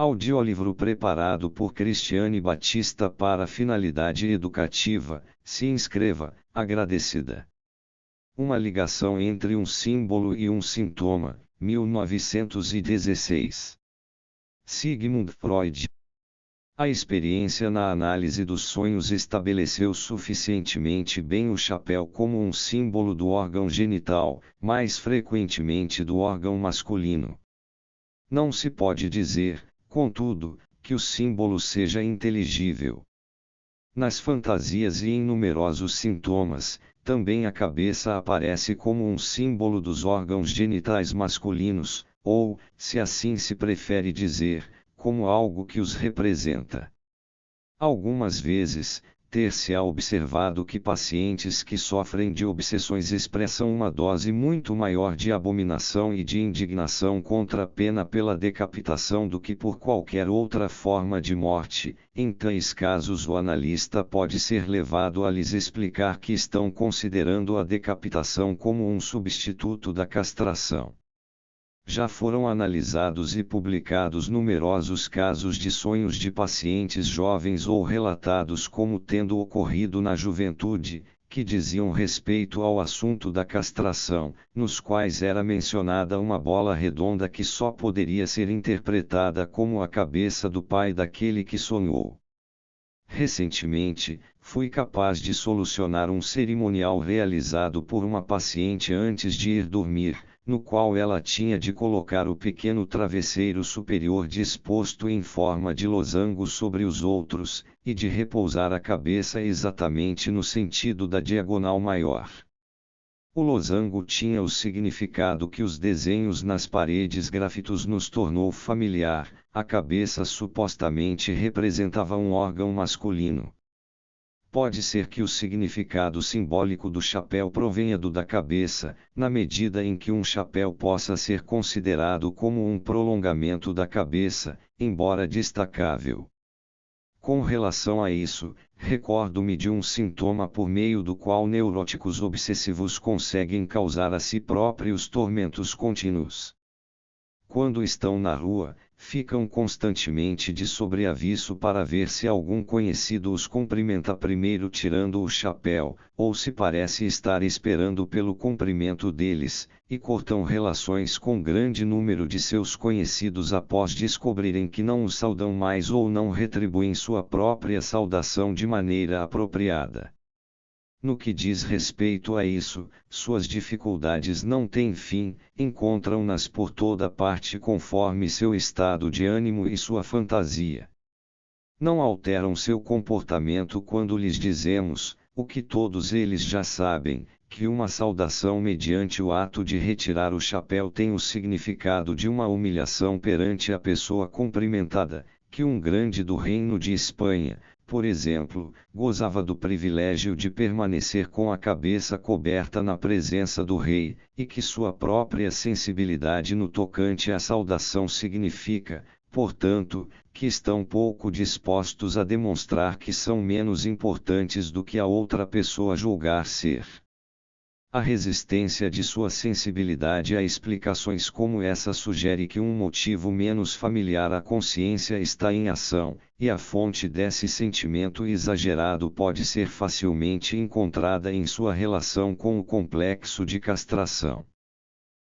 Audiolivro preparado por Cristiane Batista para finalidade educativa. Se inscreva, agradecida. Uma ligação entre um símbolo e um sintoma, 1916. Sigmund Freud. A experiência na análise dos sonhos estabeleceu suficientemente bem o chapéu como um símbolo do órgão genital, mais frequentemente do órgão masculino. Não se pode dizer, contudo, que o símbolo seja inteligível. Nas fantasias e em numerosos sintomas, também a cabeça aparece como um símbolo dos órgãos genitais masculinos, ou, se assim se prefere dizer, como algo que os representa. Algumas vezes, ter-se-á observado que pacientes que sofrem de obsessões expressam uma dose muito maior de abominação e de indignação contra a pena pela decapitação do que por qualquer outra forma de morte. Em tais casos o analista pode ser levado a lhes explicar que estão considerando a decapitação como um substituto da castração. Já foram analisados e publicados numerosos casos de sonhos de pacientes jovens ou relatados como tendo ocorrido na juventude, que diziam respeito ao assunto da castração, nos quais era mencionada uma bola redonda que só poderia ser interpretada como a cabeça do pai daquele que sonhou. Recentemente, fui capaz de solucionar um cerimonial realizado por uma paciente antes de ir dormir, no qual ela tinha de colocar o pequeno travesseiro superior disposto em forma de losango sobre os outros, e de repousar a cabeça exatamente no sentido da diagonal maior. O losango tinha o significado que os desenhos nas paredes grafitos nos tornou familiar, a cabeça supostamente representava um órgão masculino. Pode ser que o significado simbólico do chapéu provenha do da cabeça, na medida em que um chapéu possa ser considerado como um prolongamento da cabeça, embora destacável. Com relação a isso, recordo-me de um sintoma por meio do qual neuróticos obsessivos conseguem causar a si próprios tormentos contínuos. Quando estão na rua, ficam constantemente de sobreaviso para ver se algum conhecido os cumprimenta primeiro tirando o chapéu, ou se parece estar esperando pelo cumprimento deles, e cortam relações com grande número de seus conhecidos após descobrirem que não os saudam mais ou não retribuem sua própria saudação de maneira apropriada. No que diz respeito a isso, suas dificuldades não têm fim, encontram-nas por toda parte conforme seu estado de ânimo e sua fantasia. Não alteram seu comportamento quando lhes dizemos, o que todos eles já sabem, que uma saudação mediante o ato de retirar o chapéu tem o significado de uma humilhação perante a pessoa cumprimentada, que um grande do Reino de Espanha, por exemplo, gozava do privilégio de permanecer com a cabeça coberta na presença do rei, e que sua própria sensibilidade no tocante à saudação significa, portanto, que estão pouco dispostos a demonstrar que são menos importantes do que a outra pessoa julgar ser. A resistência de sua sensibilidade a explicações como essa sugere que um motivo menos familiar à consciência está em ação, e a fonte desse sentimento exagerado pode ser facilmente encontrada em sua relação com o complexo de castração.